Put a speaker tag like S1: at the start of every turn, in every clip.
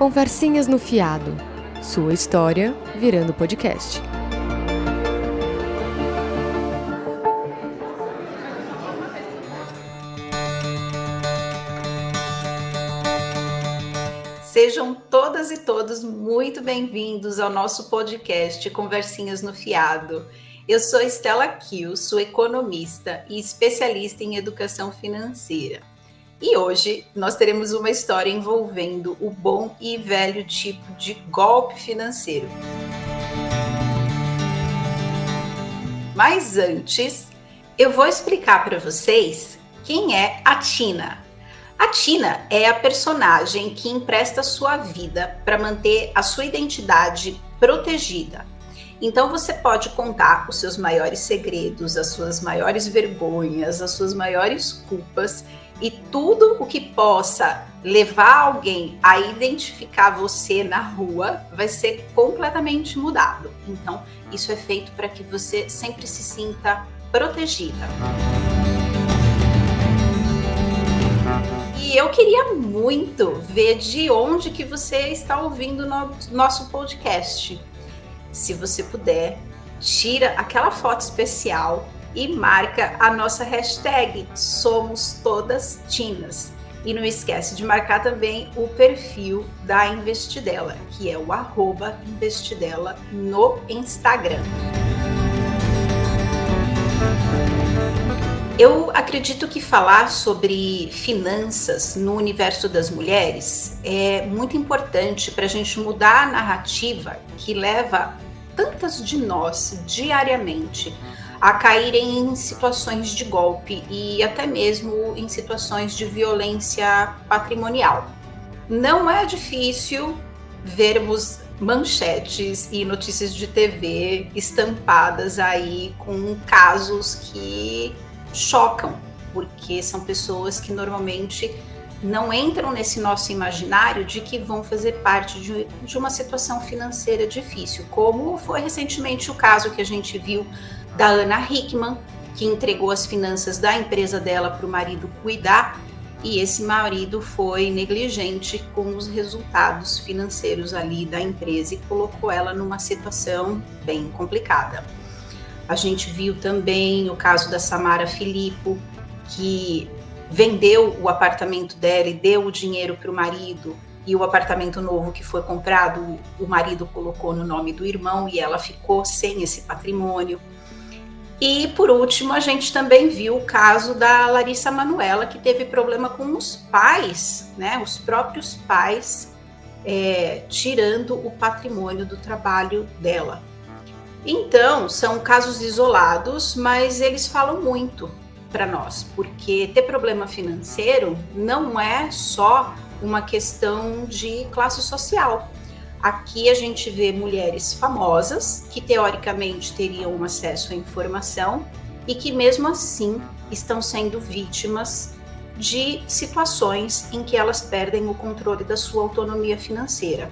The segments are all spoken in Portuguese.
S1: Conversinhas no Fiado. Sua história virando podcast.
S2: Sejam todas e todos muito bem-vindos ao nosso podcast Conversinhas no Fiado. Eu sou Estela Kiel, sou economista e especialista em educação financeira. E hoje nós teremos uma história envolvendo o bom e velho tipo de golpe financeiro. Mas antes, eu vou explicar para vocês quem é a Tina. A Tina é a personagem que empresta sua vida para manter a sua identidade protegida. Então você pode contar os seus maiores segredos, as suas maiores vergonhas, as suas maiores culpas e tudo o que possa levar alguém a identificar você na rua vai ser completamente mudado. Então isso é feito para que você sempre se sinta protegida. E eu queria muito ver de onde que você está ouvindo nosso podcast. Se você puder, tira aquela foto especial e marca a nossa hashtag Somos Todas Tinas. E não esquece de marcar também o perfil da Investidela, que é o @Investidela no Instagram. Eu acredito que falar sobre finanças no universo das mulheres é muito importante para a gente mudar a narrativa que leva tantas de nós diariamente a caírem em situações de golpe e até mesmo em situações de violência patrimonial. Não é difícil vermos manchetes e notícias de TV estampadas aí com casos que chocam, porque são pessoas que normalmente não entram nesse nosso imaginário de que vão fazer parte de uma situação financeira difícil, como foi recentemente o caso que a gente viu da Ana Hickman, que entregou as finanças da empresa dela para o marido cuidar, e esse marido foi negligente com os resultados financeiros ali da empresa e colocou ela numa situação bem complicada. A gente viu também o caso da Samara Filippo, que vendeu o apartamento dela e deu o dinheiro para o marido, e o apartamento novo que foi comprado, o marido colocou no nome do irmão e ela ficou sem esse patrimônio. E, por último, a gente também viu o caso da Larissa Manoela, que teve problema com os pais, né? Os próprios pais tirando o patrimônio do trabalho dela. Então, são casos isolados, mas eles falam muito para nós, porque ter problema financeiro não é só uma questão de classe social. Aqui a gente vê mulheres famosas que teoricamente teriam um acesso à informação e que mesmo assim estão sendo vítimas de situações em que elas perdem o controle da sua autonomia financeira.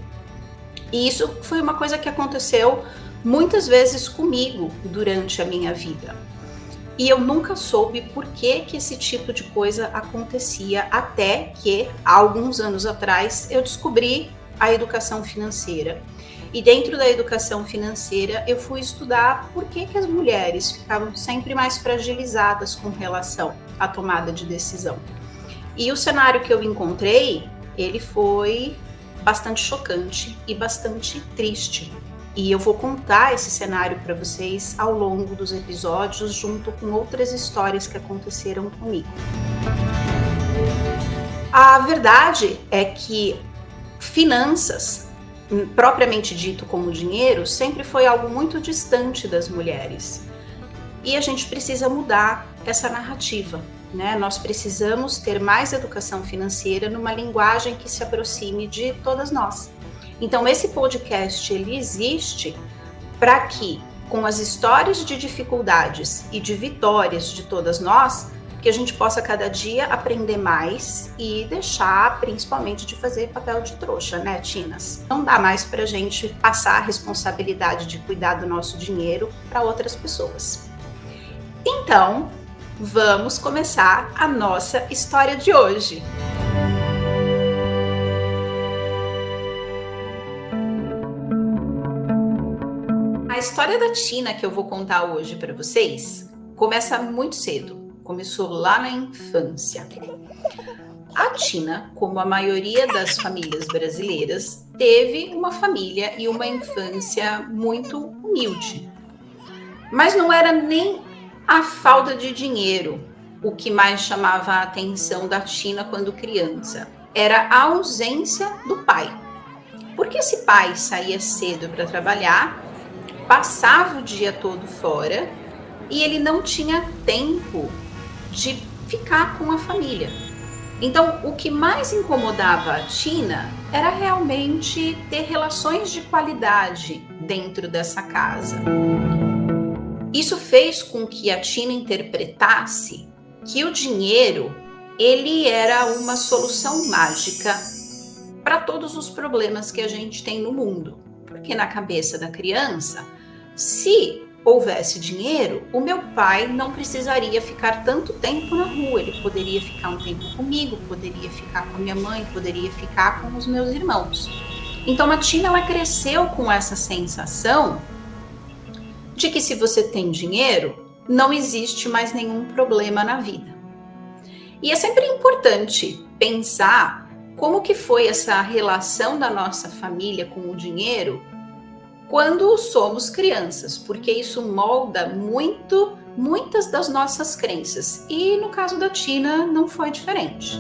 S2: E isso foi uma coisa que aconteceu muitas vezes comigo durante a minha vida. E eu nunca soube por que esse tipo de coisa acontecia, até que, há alguns anos atrás, eu descobri a educação financeira. E dentro da educação financeira, eu fui estudar por que as mulheres ficavam sempre mais fragilizadas com relação à tomada de decisão. E o cenário que eu encontrei, ele foi bastante chocante e bastante triste. E eu vou contar esse cenário para vocês ao longo dos episódios, junto com outras histórias que aconteceram comigo. A verdade é que finanças, propriamente dito como dinheiro, sempre foi algo muito distante das mulheres. E a gente precisa mudar essa narrativa, né? Nós precisamos ter mais educação financeira numa linguagem que se aproxime de todas nós. Então, esse podcast, ele existe para que, com as histórias de dificuldades e de vitórias de todas nós, que a gente possa cada dia aprender mais e deixar, principalmente, de fazer papel de trouxa, né, Tinas? Não dá mais para a gente passar a responsabilidade de cuidar do nosso dinheiro para outras pessoas. Então, vamos começar a nossa história de hoje. história da Tina que eu vou contar hoje para vocês começa muito cedo. Começou lá na infância. A Tina, como a maioria das famílias brasileiras, teve uma família e uma infância muito humilde. Mas não era nem a falta de dinheiro o que mais chamava a atenção da Tina quando criança. Era a ausência do pai. Porque esse pai saía cedo para trabalhar, passava o dia todo fora e ele não tinha tempo de ficar com a família. Então, o que mais incomodava a Tina era realmente ter relações de qualidade dentro dessa casa. Isso fez com que a Tina interpretasse que o dinheiro, ele era uma solução mágica para todos os problemas que a gente tem no mundo. Porque na cabeça da criança, se houvesse dinheiro, o meu pai não precisaria ficar tanto tempo na rua, ele poderia ficar um tempo comigo, poderia ficar com a minha mãe, poderia ficar com os meus irmãos. Então a Tina, ela cresceu com essa sensação de que se você tem dinheiro, não existe mais nenhum problema na vida. E é sempre importante pensar como que foi essa relação da nossa família com o dinheiro quando somos crianças, porque isso molda muitas das nossas crenças. E no caso da Tina, não foi diferente.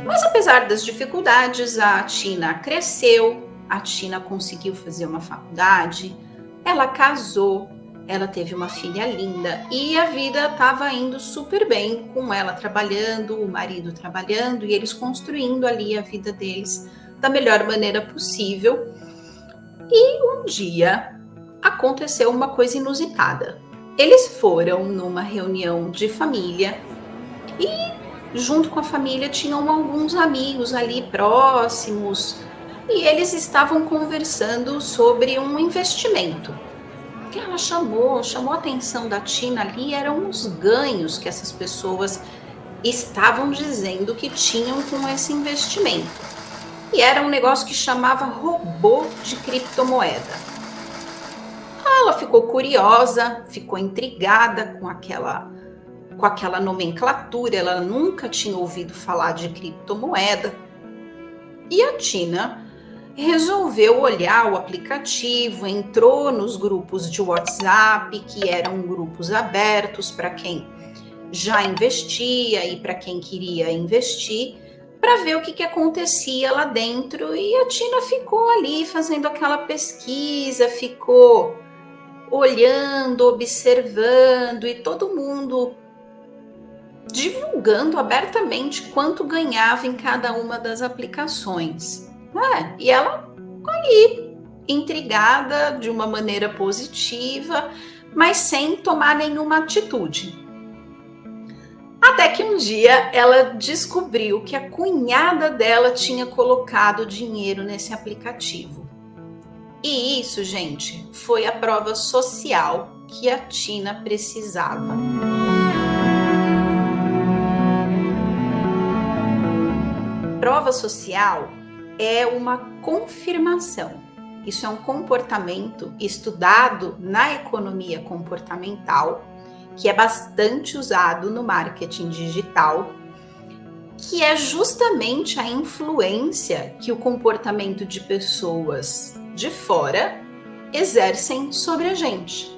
S2: Mas apesar das dificuldades, a Tina cresceu, a Tina conseguiu fazer uma faculdade, ela casou, ela teve uma filha linda e a vida estava indo super bem com ela trabalhando, o marido trabalhando e eles construindo ali a vida deles da melhor maneira possível. E um dia aconteceu uma coisa inusitada. Eles foram numa reunião de família e junto com a família tinham alguns amigos ali próximos e eles estavam conversando sobre um investimento. O que ela chamou a atenção da Tina ali eram os ganhos que essas pessoas estavam dizendo que tinham com esse investimento. E era um negócio que chamava robô de criptomoeda. Ela ficou curiosa, ficou intrigada com aquela nomenclatura, ela nunca tinha ouvido falar de criptomoeda. E a Tina resolveu olhar o aplicativo, entrou nos grupos de WhatsApp, que eram grupos abertos para quem já investia e para quem queria investir, para ver o que acontecia lá dentro. E a Tina ficou ali fazendo aquela pesquisa, ficou olhando, observando e todo mundo divulgando abertamente quanto ganhava em cada uma das aplicações. E ela ficou ali, intrigada de uma maneira positiva, mas sem tomar nenhuma atitude. Até que um dia ela descobriu que a cunhada dela tinha colocado dinheiro nesse aplicativo. E isso, gente, foi a prova social que a Tina precisava. Prova social é uma confirmação. Isso é um comportamento estudado na economia comportamental, que é bastante usado no marketing digital, que é justamente a influência que o comportamento de pessoas de fora exercem sobre a gente.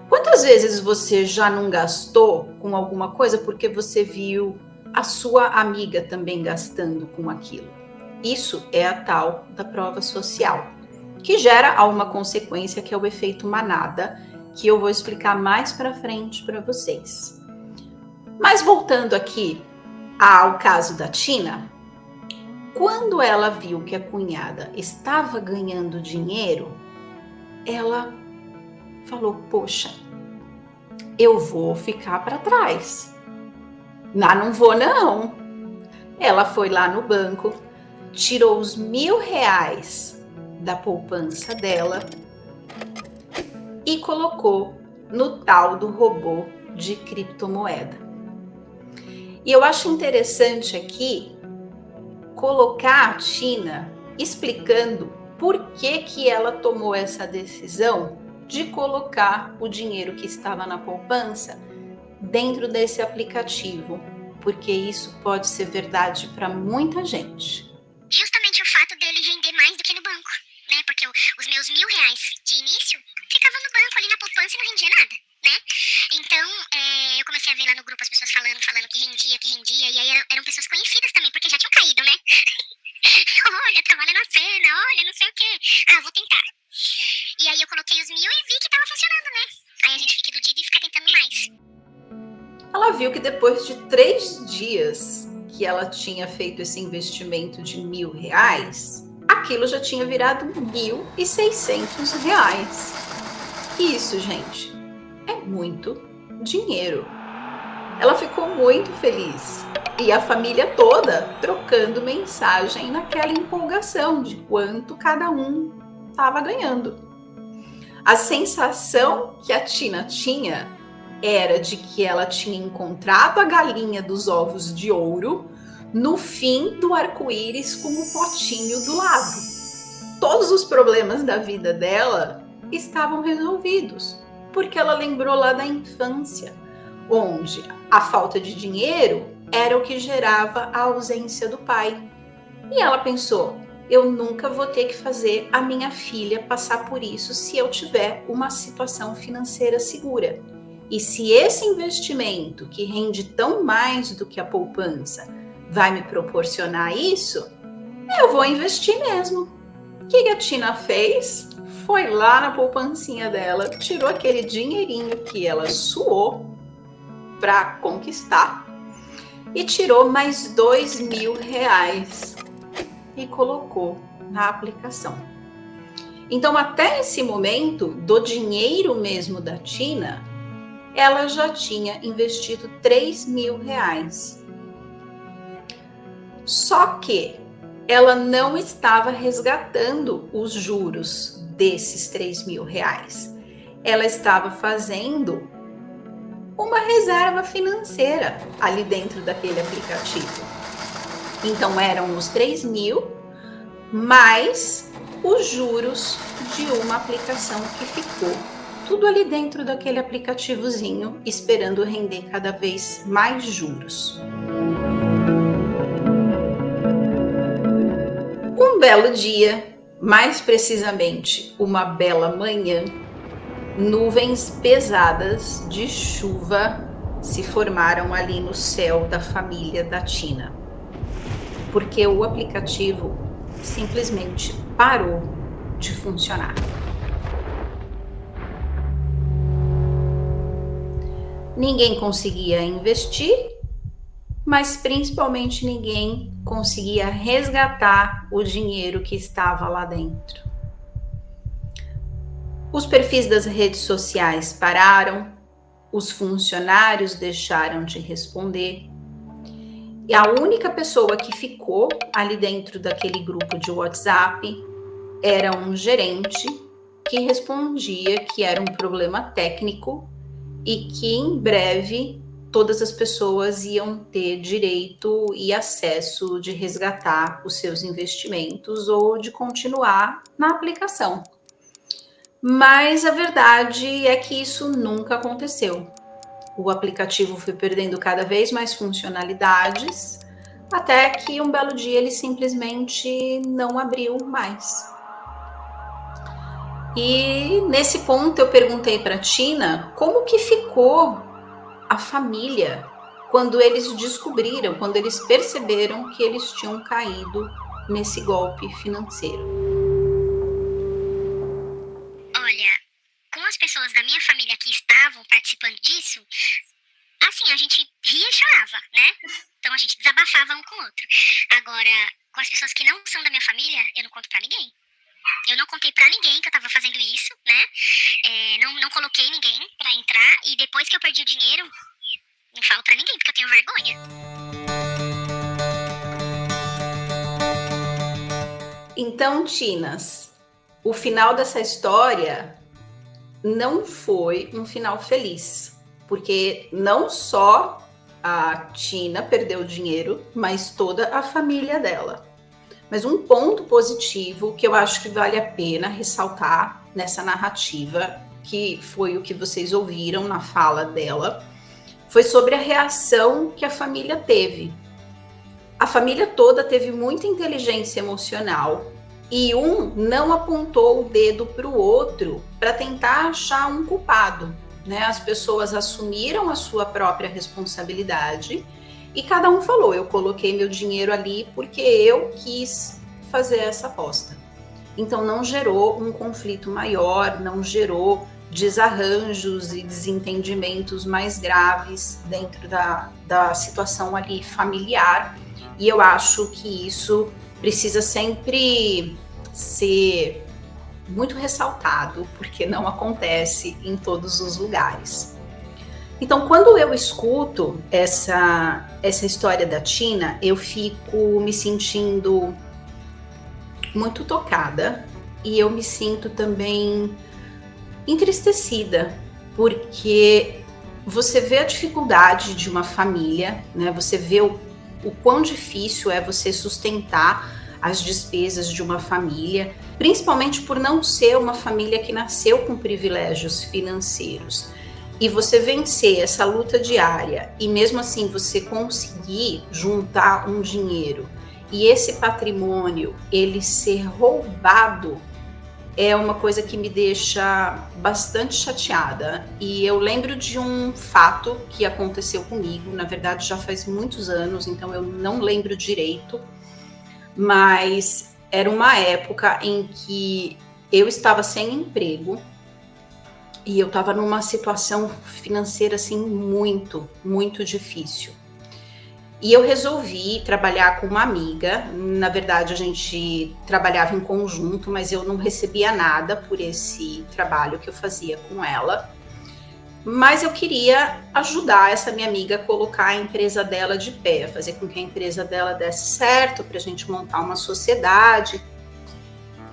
S2: Quantas vezes você já não gastou com alguma coisa porque você viu a sua amiga também gastando com aquilo? Isso é a tal da prova social, que gera uma consequência que é o efeito manada, que eu vou explicar mais para frente para vocês. Mas voltando aqui ao caso da Tina, quando ela viu que a cunhada estava ganhando dinheiro, ela falou: poxa, eu vou ficar para trás. Não vou não. Ela foi lá no banco, tirou os R$1.000 da poupança dela e colocou no tal do robô de criptomoeda. E eu acho interessante aqui colocar a Tina explicando por que ela tomou essa decisão de colocar o dinheiro que estava na poupança dentro desse aplicativo, porque isso pode ser verdade para muita gente.
S3: Justamente o fato dele render mais do que no banco, né? Porque os meus R$1.000 de início ficavam no banco ali na poupança e não rendia nada, né? Então, eu comecei a ver lá no grupo as pessoas falando que rendia, e aí eram pessoas conhecidas também, porque já tinham caído, né? Olha, tá valendo a pena, olha, não sei o quê. Ah, vou tentar. E aí eu coloquei os 1.000 e vi que tava funcionando, né? Aí a gente fica iludido e fica tentando mais.
S2: Ela viu que depois de 3 dias que ela tinha feito esse investimento de R$1.000, aquilo já tinha virado R$1.600. Isso, gente, é muito dinheiro. Ela ficou muito feliz e a família toda trocando mensagem naquela empolgação de quanto cada um estava ganhando. A sensação que a Tina tinha era de que ela tinha encontrado a galinha dos ovos de ouro no fim do arco-íris com o potinho do lado. Todos os problemas da vida dela estavam resolvidos, porque ela lembrou lá da infância, onde a falta de dinheiro era o que gerava a ausência do pai. E ela pensou, eu nunca vou ter que fazer a minha filha passar por isso se eu tiver uma situação financeira segura. E se esse investimento, que rende tão mais do que a poupança, vai me proporcionar isso, eu vou investir mesmo. O que a Tina fez? Foi lá na poupancinha dela, tirou aquele dinheirinho que ela suou para conquistar e tirou mais R$2.000 e colocou na aplicação. Então, até esse momento, do dinheiro mesmo da Tina, ela já tinha investido R$3.000. Só que ela não estava resgatando os juros desses R$3.000. Ela estava fazendo uma reserva financeira ali dentro daquele aplicativo. Então eram os 3.000 mais os juros de uma aplicação que ficou tudo ali dentro daquele aplicativozinho, esperando render cada vez mais juros. Um belo dia, mais precisamente uma bela manhã, nuvens pesadas de chuva se formaram ali no céu da família da Tina, porque o aplicativo simplesmente parou de funcionar. Ninguém conseguia investir, mas principalmente ninguém conseguia resgatar o dinheiro que estava lá dentro. Os perfis das redes sociais pararam, os funcionários deixaram de responder, e a única pessoa que ficou ali dentro daquele grupo de WhatsApp era um gerente que respondia que era um problema técnico e que em breve todas as pessoas iam ter direito e acesso de resgatar os seus investimentos ou de continuar na aplicação. Mas a verdade é que isso nunca aconteceu. O aplicativo foi perdendo cada vez mais funcionalidades, até que um belo dia ele simplesmente não abriu mais. E nesse ponto eu perguntei para a Tina como que ficou a família quando eles descobriram, quando eles perceberam que eles tinham caído nesse golpe financeiro.
S3: Olha, com as pessoas da minha família que estavam participando disso, assim, a gente ria e chorava, né? Então a gente desabafava um com o outro. Agora, com as pessoas que não são da minha família, eu não conto pra ninguém. Eu não contei pra ninguém que eu tava fazendo isso, né? Não coloquei ninguém pra entrar. E depois que eu perdi o dinheiro, não falo pra ninguém, porque eu tenho vergonha.
S2: Então, Tinas, o final dessa história não foi um final feliz. Porque não só a Tina perdeu o dinheiro, mas toda a família dela. Mas um ponto positivo que eu acho que vale a pena ressaltar nessa narrativa, que foi o que vocês ouviram na fala dela, foi sobre a reação que a família teve. A família toda teve muita inteligência emocional e um não apontou o dedo para o outro para tentar achar um culpado, né? As pessoas assumiram a sua própria responsabilidade e cada um falou: eu coloquei meu dinheiro ali porque eu quis fazer essa aposta. Então não gerou um conflito maior, não gerou desarranjos e desentendimentos mais graves dentro da situação ali familiar. E eu acho que isso precisa sempre ser muito ressaltado, porque não acontece em todos os lugares. Então, quando eu escuto essa história da Tina, eu fico me sentindo muito tocada e eu me sinto também entristecida, porque você vê a dificuldade de uma família, né? Você vê o quão difícil é você sustentar as despesas de uma família, principalmente por não ser uma família que nasceu com privilégios financeiros. E você vencer essa luta diária e mesmo assim você conseguir juntar um dinheiro e esse patrimônio ele ser roubado é uma coisa que me deixa bastante chateada. E eu lembro de um fato que aconteceu comigo, na verdade já faz muitos anos, então eu não lembro direito, mas era uma época em que eu estava sem emprego e eu estava numa situação financeira assim muito, muito difícil. E eu resolvi trabalhar com uma amiga. Na verdade, a gente trabalhava em conjunto, mas eu não recebia nada por esse trabalho que eu fazia com ela. Mas eu queria ajudar essa minha amiga a colocar a empresa dela de pé, fazer com que a empresa dela desse certo, para a gente montar uma sociedade.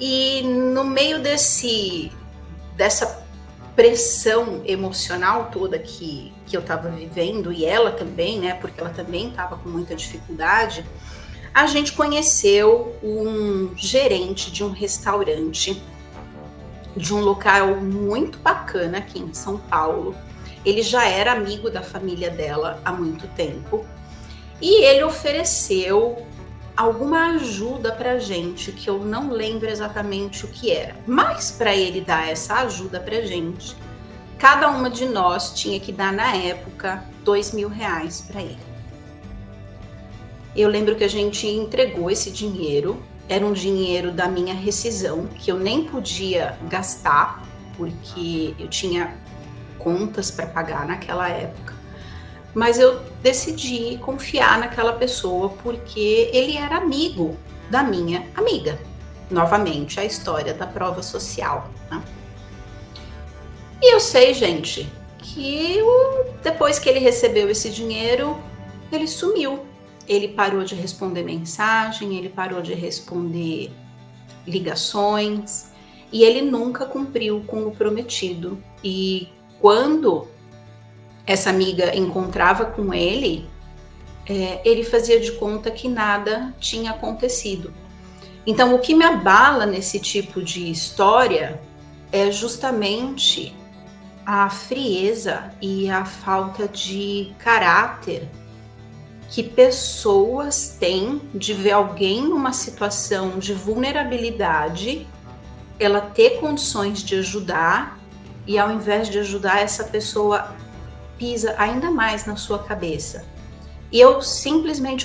S2: E no meio dessa pressão emocional toda que eu estava vivendo, e ela também, né, porque ela também estava com muita dificuldade, a gente conheceu um gerente de um restaurante, de um local muito bacana aqui em São Paulo. Ele já era amigo da família dela há muito tempo, e ele ofereceu alguma ajuda pra gente, que eu não lembro exatamente o que era. Mas para ele dar essa ajuda pra gente, cada uma de nós tinha que dar, na época, R$2.000 para ele. Eu lembro que a gente entregou esse dinheiro, era um dinheiro da minha rescisão, que eu nem podia gastar, porque eu tinha contas para pagar naquela época. Mas eu decidi confiar naquela pessoa porque ele era amigo da minha amiga. Novamente, a história da prova social, né? E eu sei, gente, que depois que ele recebeu esse dinheiro, ele sumiu. Ele parou de responder mensagem, ele parou de responder ligações e ele nunca cumpriu com o prometido. E quando essa amiga encontrava com ele, ele fazia de conta que nada tinha acontecido. Então, o que me abala nesse tipo de história é justamente a frieza e a falta de caráter que pessoas têm de ver alguém numa situação de vulnerabilidade, ela ter condições de ajudar e ao invés de ajudar, essa pessoa pisa ainda mais na sua cabeça. E eu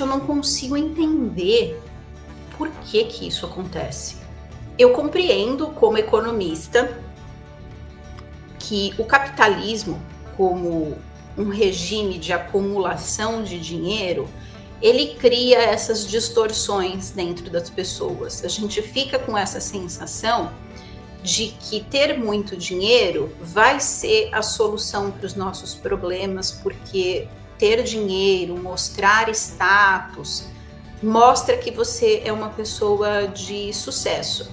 S2: não consigo entender por que isso acontece. Eu compreendo como economista que o capitalismo, como um regime de acumulação de dinheiro, ele cria essas distorções dentro das pessoas. A gente fica com essa sensação de que ter muito dinheiro vai ser a solução para os nossos problemas, porque ter dinheiro, mostrar status, mostra que você é uma pessoa de sucesso.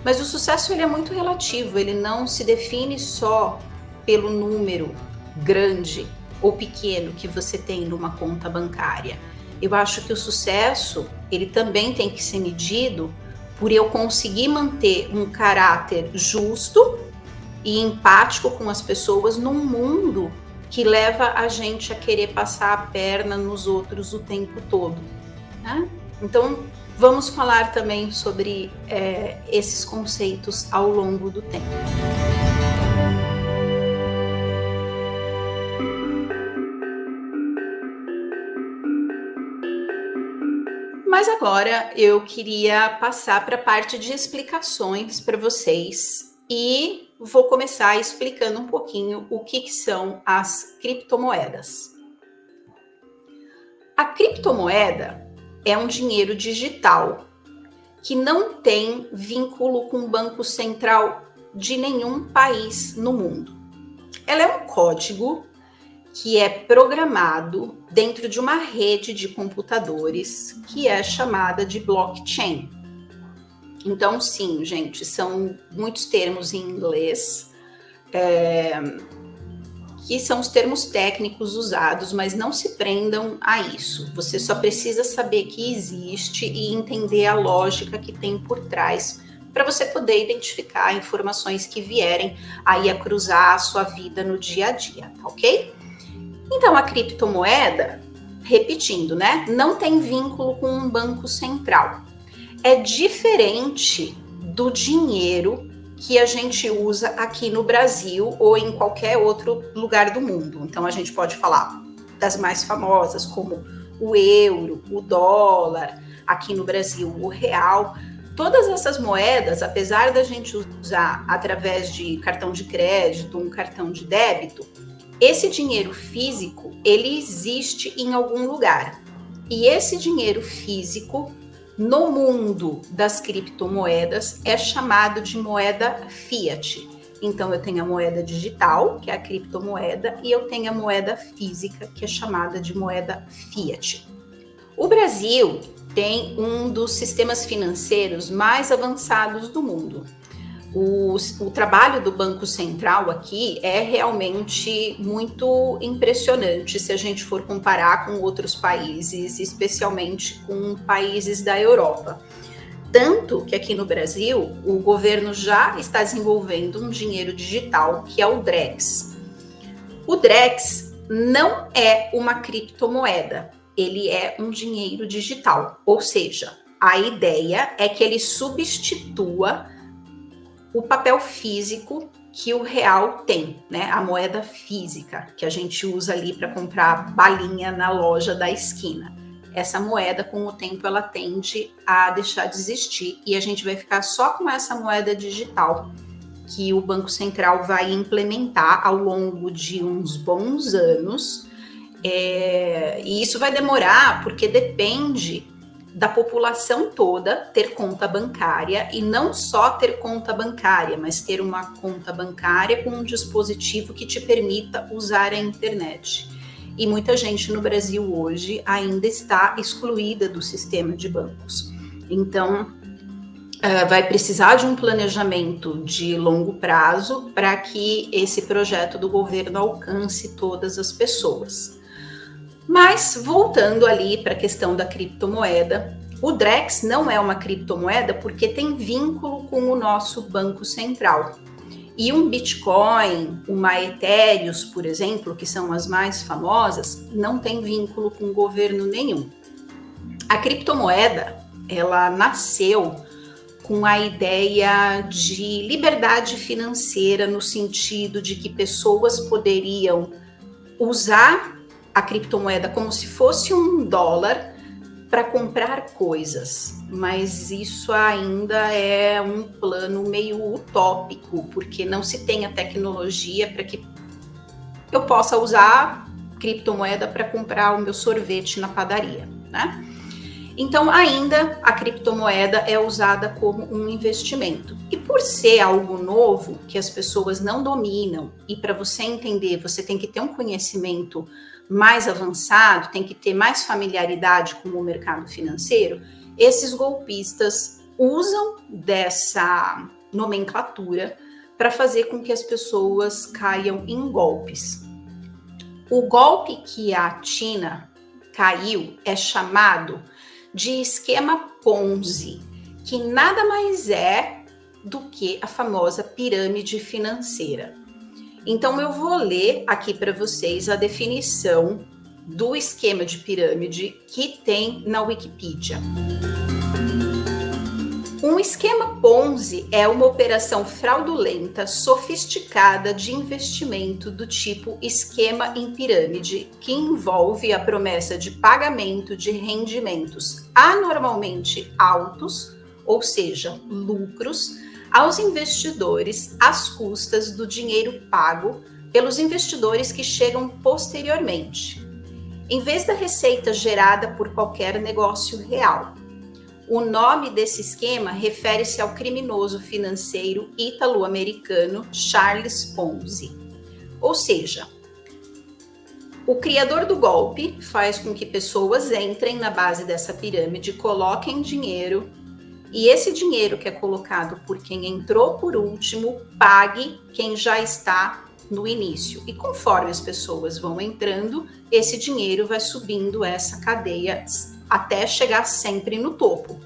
S2: Mas o sucesso ele é muito relativo, ele não se define só pelo número grande ou pequeno que você tem numa conta bancária. eu acho que o sucesso, ele também tem que ser medido por eu conseguir manter um caráter justo e empático com as pessoas num mundo que leva a gente a querer passar a perna nos outros o tempo todo, né? Então, vamos falar também sobre esses conceitos ao longo do tempo. Mas agora eu queria passar para a parte de explicações para vocês e vou começar explicando um pouquinho o que são as criptomoedas. A criptomoeda é um dinheiro digital que não tem vínculo com o banco central de nenhum país no mundo. Ela é um código que é programado dentro de uma rede de computadores que é chamada de blockchain. Então, sim, gente, são muitos termos em inglês, que são os termos técnicos usados, mas não se prendam a isso. Você só precisa saber que existe e entender a lógica que tem por trás para você poder identificar informações que vierem aí a cruzar a sua vida no dia a dia, tá ok? Então, a criptomoeda, repetindo, né, não tem vínculo com um banco central. É diferente do dinheiro que a gente usa aqui no Brasil ou em qualquer outro lugar do mundo. Então, a gente pode falar das mais famosas, como o euro, o dólar, aqui no Brasil, o real. Todas essas moedas, apesar da gente usar através de cartão de crédito, um cartão de débito, esse dinheiro físico, ele existe em algum lugar. E esse dinheiro físico, no mundo das criptomoedas, é chamado de moeda fiat. Então, eu tenho a moeda digital, que é a criptomoeda, e eu tenho a moeda física, que é chamada de moeda fiat. O Brasil tem um dos sistemas financeiros mais avançados do mundo. O trabalho do Banco Central aqui é realmente muito impressionante se a gente for comparar com outros países, especialmente com países da Europa. Tanto que aqui no Brasil, o governo já está desenvolvendo um dinheiro digital, que é o Drex. O Drex não é uma criptomoeda, ele é um dinheiro digital, ou seja, a ideia é que ele substitua o papel físico que o real tem, né? A moeda física que a gente usa ali para comprar balinha na loja da esquina. Essa moeda, com o tempo, ela tende a deixar de existir e a gente vai ficar só com essa moeda digital que o Banco Central vai implementar ao longo de uns bons anos. E isso vai demorar porque depende da população toda ter conta bancária, e não só ter conta bancária, mas ter uma conta bancária com um dispositivo que te permita usar a internet. E muita gente no Brasil hoje ainda está excluída do sistema de bancos. Então, vai precisar de um planejamento de longo prazo para que esse projeto do governo alcance todas as pessoas. Mas, voltando ali para a questão da criptomoeda, o Drex não é uma criptomoeda porque tem vínculo com o nosso Banco Central. E um Bitcoin, uma Ethereum, por exemplo, que são as mais famosas, não tem vínculo com governo nenhum. A criptomoeda, ela nasceu com a ideia de liberdade financeira, no sentido de que pessoas poderiam usar a criptomoeda como se fosse um dólar para comprar coisas, mas isso ainda é um plano meio utópico, porque não se tem a tecnologia para que eu possa usar criptomoeda para comprar o meu sorvete na padaria, né? Então, ainda a criptomoeda é usada como um investimento. E por ser algo novo, que as pessoas não dominam, e para você entender, você tem que ter um conhecimento mais avançado, tem que ter mais familiaridade com o mercado financeiro, esses golpistas usam dessa nomenclatura para fazer com que as pessoas caiam em golpes. O golpe que a China caiu é chamado de esquema Ponzi, que nada mais é do que a famosa pirâmide financeira. Então eu vou ler aqui para vocês a definição do esquema de pirâmide que tem na Wikipedia. Um esquema Ponzi é uma operação fraudulenta, sofisticada de investimento do tipo esquema em pirâmide, que envolve a promessa de pagamento de rendimentos anormalmente altos, ou seja, lucros, aos investidores às custas do dinheiro pago pelos investidores que chegam posteriormente, em vez da receita gerada por qualquer negócio real. O nome desse esquema refere-se ao criminoso financeiro ítalo-americano Charles Ponzi. Ou seja, o criador do golpe faz com que pessoas entrem na base dessa pirâmide, coloquem dinheiro, e esse dinheiro que é colocado por quem entrou por último pague quem já está no início. E conforme as pessoas vão entrando, esse dinheiro vai subindo essa cadeia até chegar sempre no topo.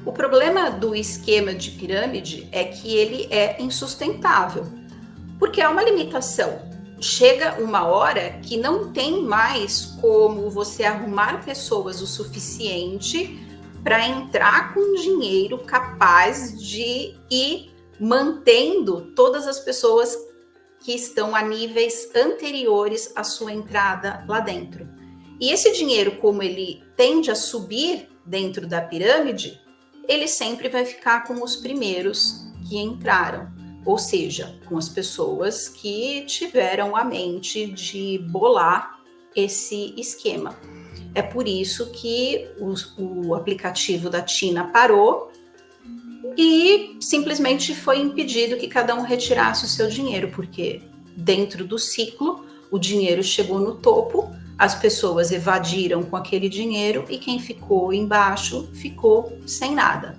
S2: O problema do esquema de pirâmide é que ele é insustentável, porque há uma limitação. Chega uma hora que não tem mais como você arrumar pessoas o suficiente para entrar com dinheiro capaz de ir mantendo todas as pessoas que estão a níveis anteriores à sua entrada lá dentro. E esse dinheiro, como ele tende a subir dentro da pirâmide, ele sempre vai ficar com os primeiros que entraram, ou seja, com as pessoas que tiveram a mente de bolar esse esquema. É por isso que o aplicativo da TINA parou e simplesmente foi impedido que cada um retirasse o seu dinheiro, porque dentro do ciclo o dinheiro chegou no topo, as pessoas evadiram com aquele dinheiro e quem ficou embaixo ficou sem nada.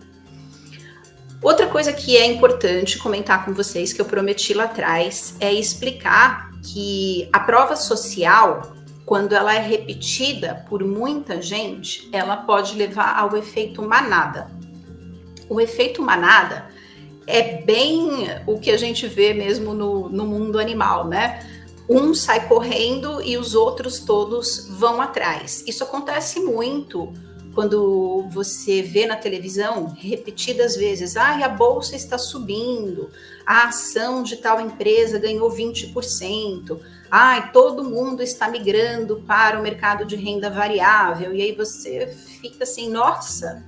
S2: Outra coisa que é importante comentar com vocês, que eu prometi lá atrás, é explicar que a prova social, quando ela é repetida por muita gente, ela pode levar ao efeito manada. O efeito manada é bem o que a gente vê mesmo no mundo animal, né? Um sai correndo e os outros todos vão atrás. Isso acontece muito quando você vê na televisão repetidas vezes, a bolsa está subindo, a ação de tal empresa ganhou 20%, todo mundo está migrando para o mercado de renda variável, e aí você fica assim, nossa,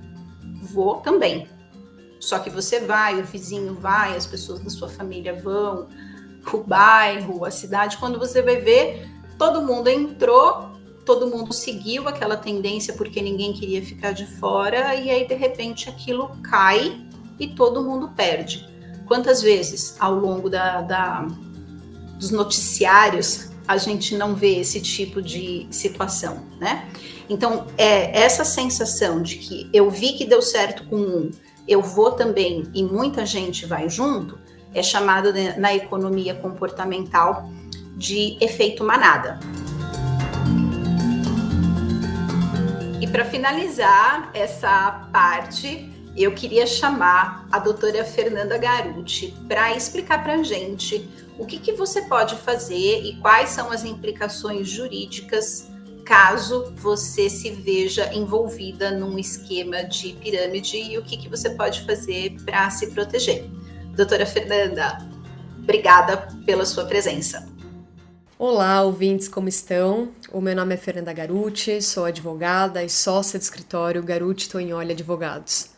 S2: vou também. Só que você vai, o vizinho vai, as pessoas da sua família vão, o bairro, a cidade, quando você vai ver, todo mundo entrou, todo mundo seguiu aquela tendência porque ninguém queria ficar de fora, e aí de repente aquilo cai e todo mundo perde. Quantas vezes ao longo dos noticiários a gente não vê esse tipo de situação, né? Então, essa sensação de que eu vi que deu certo com um, eu vou também e muita gente vai junto, é chamado na economia comportamental de efeito manada. E para finalizar essa parte, eu queria chamar a doutora Fernanda Garutti para explicar para a gente o que você pode fazer e quais são as implicações jurídicas caso você se veja envolvida num esquema de pirâmide e o que você pode fazer para se proteger. Doutora Fernanda, obrigada pela sua presença.
S1: Olá, ouvintes, como estão? O meu nome é Fernanda Garutti, sou advogada e sócia do escritório Garutti Tognoli Advogados.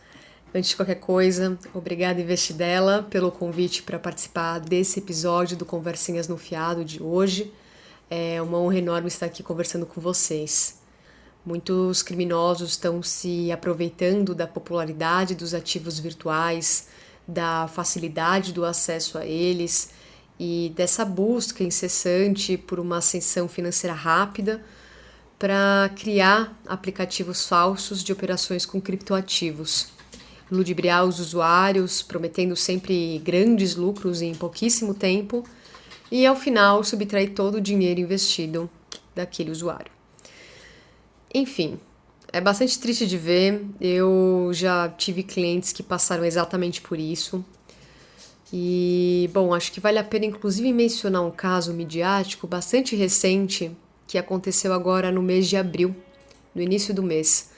S1: Antes de qualquer coisa, obrigada Investidela pelo convite para participar desse episódio do Conversinhas no Fiado de hoje. É uma honra enorme estar aqui conversando com vocês. Muitos criminosos estão se aproveitando da popularidade dos ativos virtuais, da facilidade do acesso a eles e dessa busca incessante por uma ascensão financeira rápida para criar aplicativos falsos de operações com criptoativos, ludibriar os usuários, prometendo sempre grandes lucros em pouquíssimo tempo e, ao final, subtrair todo o dinheiro investido daquele usuário. Enfim, é bastante triste de ver. Eu já tive clientes que passaram exatamente por isso. E, bom, acho que vale a pena inclusive mencionar um caso midiático bastante recente que aconteceu agora no mês de abril, no início do mês.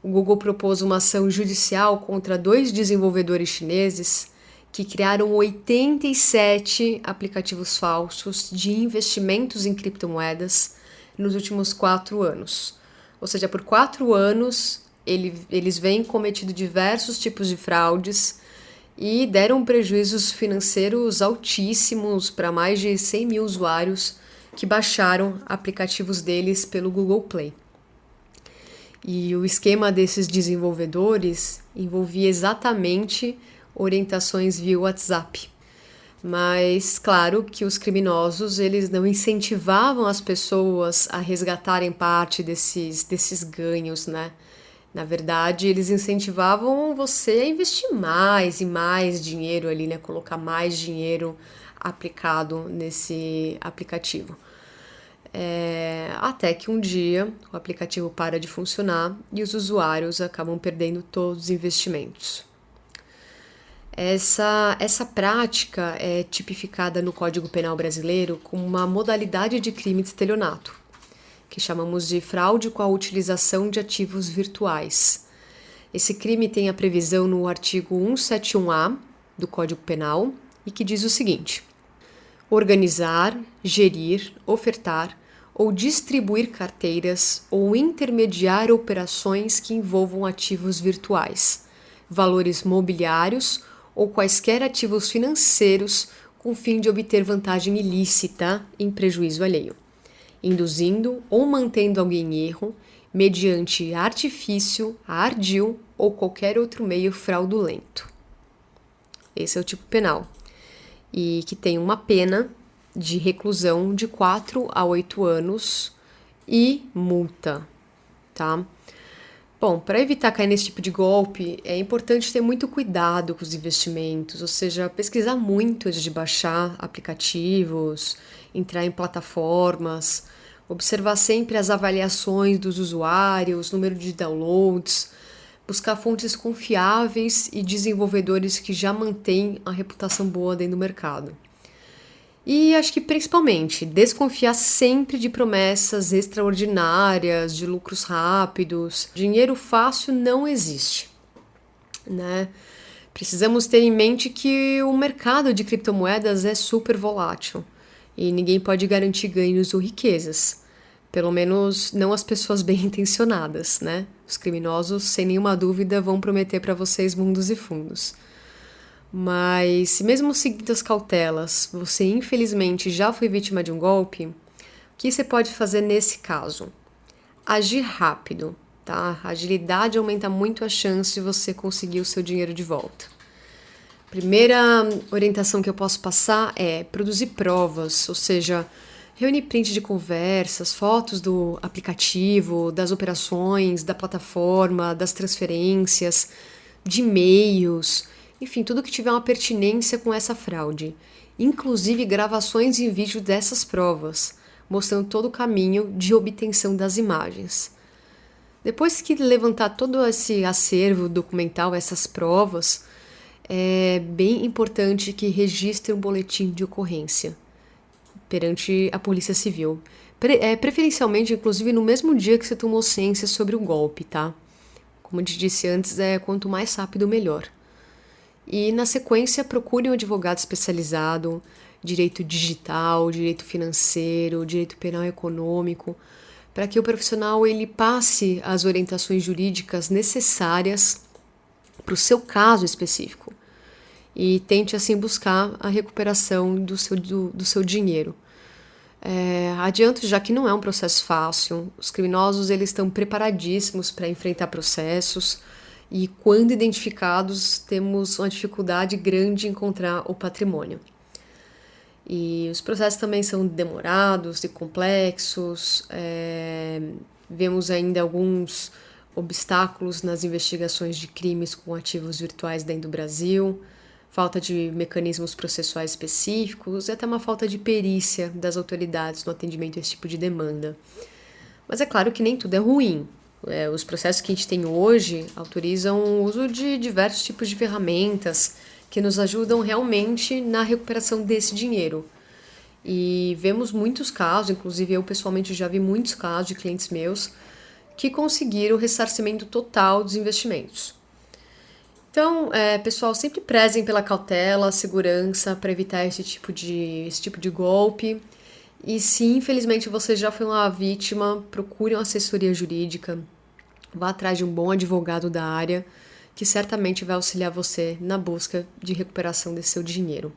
S1: O Google propôs uma ação judicial contra 2 desenvolvedores chineses que criaram 87 aplicativos falsos de investimentos em criptomoedas nos últimos 4 anos. Ou seja, por 4 anos eles vêm cometido diversos tipos de fraudes e deram prejuízos financeiros altíssimos para mais de 100 mil usuários que baixaram aplicativos deles pelo Google Play. E o esquema desses desenvolvedores envolvia exatamente orientações via WhatsApp. Mas, claro que os criminosos, eles não incentivavam as pessoas a resgatarem parte desses ganhos, né? Na verdade, eles incentivavam você a investir mais e mais dinheiro ali, né? Colocar mais dinheiro aplicado nesse aplicativo. Até que um dia o aplicativo para de funcionar e os usuários acabam perdendo todos os investimentos. Essa prática é tipificada no Código Penal brasileiro como uma modalidade de crime de estelionato, que chamamos de fraude com a utilização de ativos virtuais. Esse crime tem a previsão no artigo 171-A do Código Penal e que diz o seguinte: organizar, gerir, ofertar ou distribuir carteiras ou intermediar operações que envolvam ativos virtuais, valores mobiliários ou quaisquer ativos financeiros com o fim de obter vantagem ilícita em prejuízo alheio, induzindo ou mantendo alguém em erro mediante artifício, ardil ou qualquer outro meio fraudulento. Esse é o tipo penal, e que tem uma pena de reclusão de 4 a 8 anos e multa, tá? Bom, para evitar cair nesse tipo de golpe, é importante ter muito cuidado com os investimentos, ou seja, pesquisar muito antes de baixar aplicativos, entrar em plataformas, observar sempre as avaliações dos usuários, número de downloads, buscar fontes confiáveis e desenvolvedores que já mantêm a reputação boa dentro do mercado. E acho que principalmente desconfiar sempre de promessas extraordinárias, de lucros rápidos. Dinheiro fácil não existe, né? Precisamos ter em mente que o mercado de criptomoedas é super volátil e ninguém pode garantir ganhos ou riquezas. Pelo menos não as pessoas bem intencionadas, né? Os criminosos, sem nenhuma dúvida, vão prometer para vocês mundos e fundos. Mas se mesmo seguindo as cautelas, você infelizmente já foi vítima de um golpe, o que você pode fazer nesse caso? Agir rápido, tá? A agilidade aumenta muito a chance de você conseguir o seu dinheiro de volta. Primeira orientação que eu posso passar é produzir provas, ou seja, reunir print de conversas, fotos do aplicativo, das operações, da plataforma, das transferências, de e-mails, enfim, tudo que tiver uma pertinência com essa fraude, inclusive gravações em vídeo dessas provas, mostrando todo o caminho de obtenção das imagens. Depois que levantar todo esse acervo documental, essas provas, é bem importante que registre um boletim de ocorrência perante a Polícia Civil. Preferencialmente, inclusive, no mesmo dia que você tomou ciência sobre o golpe, tá? Como eu te disse antes, quanto mais rápido, melhor. E, na sequência, procure um advogado especializado, direito digital, direito financeiro, direito penal e econômico, para que o profissional ele passe as orientações jurídicas necessárias para o seu caso específico e tente, assim, buscar a recuperação do seu dinheiro. Adianto já que não é um processo fácil, os criminosos eles estão preparadíssimos para enfrentar processos, e quando identificados, temos uma dificuldade grande em encontrar o patrimônio. E os processos também são demorados e complexos, vemos ainda alguns obstáculos nas investigações de crimes com ativos virtuais dentro do Brasil, falta de mecanismos processuais específicos e até uma falta de perícia das autoridades no atendimento a esse tipo de demanda. Mas é claro que nem tudo é ruim, Os processos que a gente tem hoje autorizam o uso de diversos tipos de ferramentas que nos ajudam realmente na recuperação desse dinheiro. E vemos muitos casos, inclusive eu pessoalmente já vi muitos casos de clientes meus que conseguiram o ressarcimento total dos investimentos. Então, pessoal, sempre prezem pela cautela, segurança, para evitar esse tipo de golpe. E se infelizmente você já foi uma vítima, procure uma assessoria jurídica, vá atrás de um bom advogado da área, que certamente vai auxiliar você na busca de recuperação desse seu dinheiro.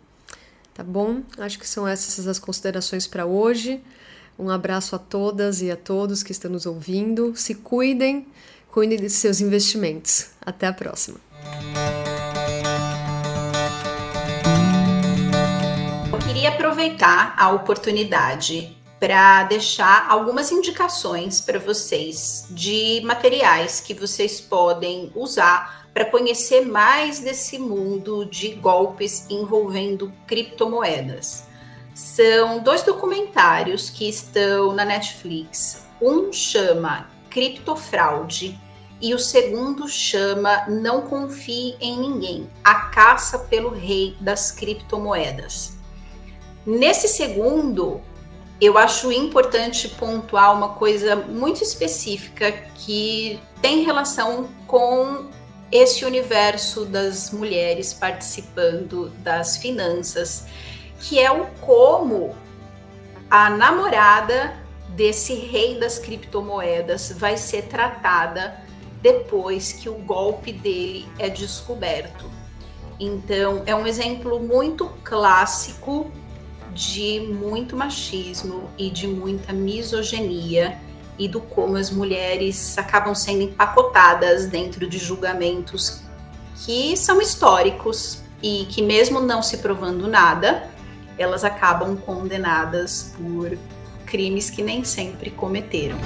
S1: Tá bom? Acho que são essas as considerações para hoje. Um abraço a todas e a todos que estão nos ouvindo. Se cuidem de seus investimentos. Até a próxima.
S2: Eu queria aproveitar a oportunidade para deixar algumas indicações para vocês de materiais que vocês podem usar para conhecer mais desse mundo de golpes envolvendo criptomoedas. São 2 documentários que estão na Netflix. Um chama Criptofraude e o segundo chama Não Confie em Ninguém, a caça pelo rei das criptomoedas. Nesse segundo, eu acho importante pontuar uma coisa muito específica que tem relação com esse universo das mulheres participando das finanças, que é o como a namorada desse rei das criptomoedas vai ser tratada depois que o golpe dele é descoberto. Então, é um exemplo muito clássico de muito machismo e de muita misoginia e do como as mulheres acabam sendo empacotadas dentro de julgamentos que são históricos e que, mesmo não se provando nada, elas acabam condenadas por crimes que nem sempre cometeram.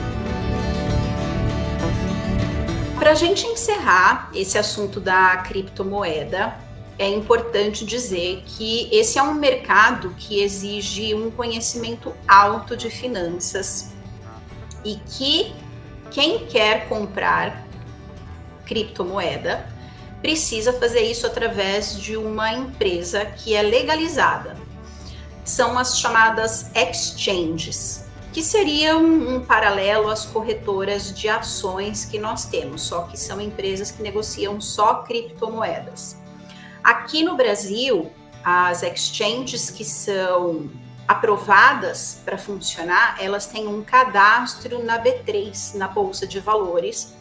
S2: Para a gente encerrar esse assunto da criptomoeda, é importante dizer que esse é um mercado que exige um conhecimento alto de finanças e que quem quer comprar criptomoeda precisa fazer isso através de uma empresa que é legalizada. São as chamadas exchanges, que seriam um paralelo às corretoras de ações que nós temos, só que são empresas que negociam só criptomoedas. Aqui no Brasil, as exchanges que são aprovadas para funcionar, elas têm um cadastro na B3, na Bolsa de Valores,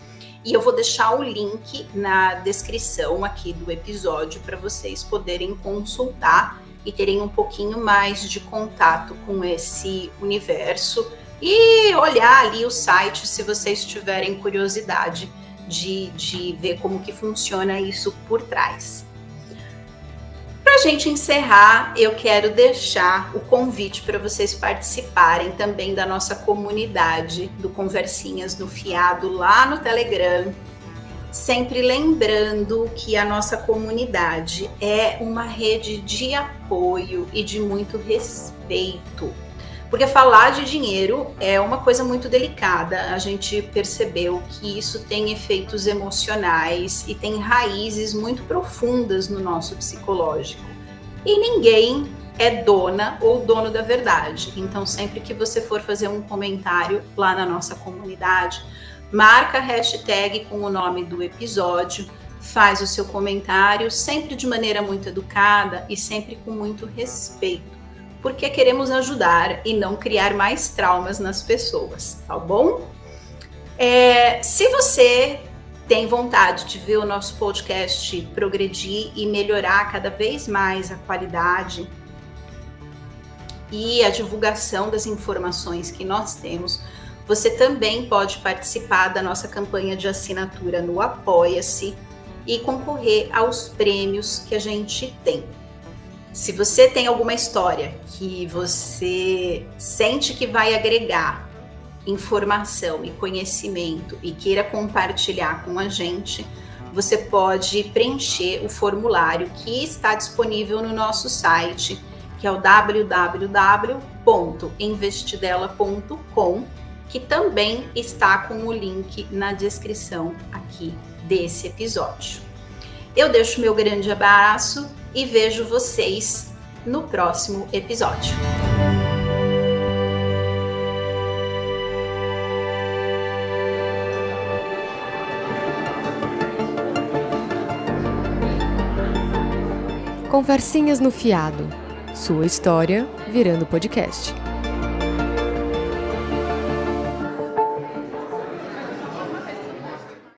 S2: e eu vou deixar o link na descrição aqui do episódio para vocês poderem consultar e terem um pouquinho mais de contato com esse universo e olhar ali o site se vocês tiverem curiosidade de ver como que funciona isso por trás. Para a gente encerrar, eu quero deixar o convite para vocês participarem também da nossa comunidade do Conversinhas no Fiado lá no Telegram. Sempre lembrando que a nossa comunidade é uma rede de apoio e de muito respeito. Porque falar de dinheiro é uma coisa muito delicada. A gente percebeu que isso tem efeitos emocionais e tem raízes muito profundas no nosso psicológico. E ninguém é dona ou dono da verdade. Então, sempre que você for fazer um comentário lá na nossa comunidade, marca a hashtag com o nome do episódio, faz o seu comentário, sempre de maneira muito educada e sempre com muito respeito, porque queremos ajudar e não criar mais traumas nas pessoas, tá bom? Se você tem vontade de ver o nosso podcast progredir e melhorar cada vez mais a qualidade e a divulgação das informações que nós temos, você também pode participar da nossa campanha de assinatura no Apoia-se e concorrer aos prêmios que a gente tem. Se você tem alguma história que você sente que vai agregar informação e conhecimento e queira compartilhar com a gente, você pode preencher o formulário que está disponível no nosso site, que é o www.investidela.com. que também está com o link na descrição aqui desse episódio. Eu deixo meu grande abraço e vejo vocês no próximo episódio.
S1: Conversinhas no Fiado. Sua história virando podcast.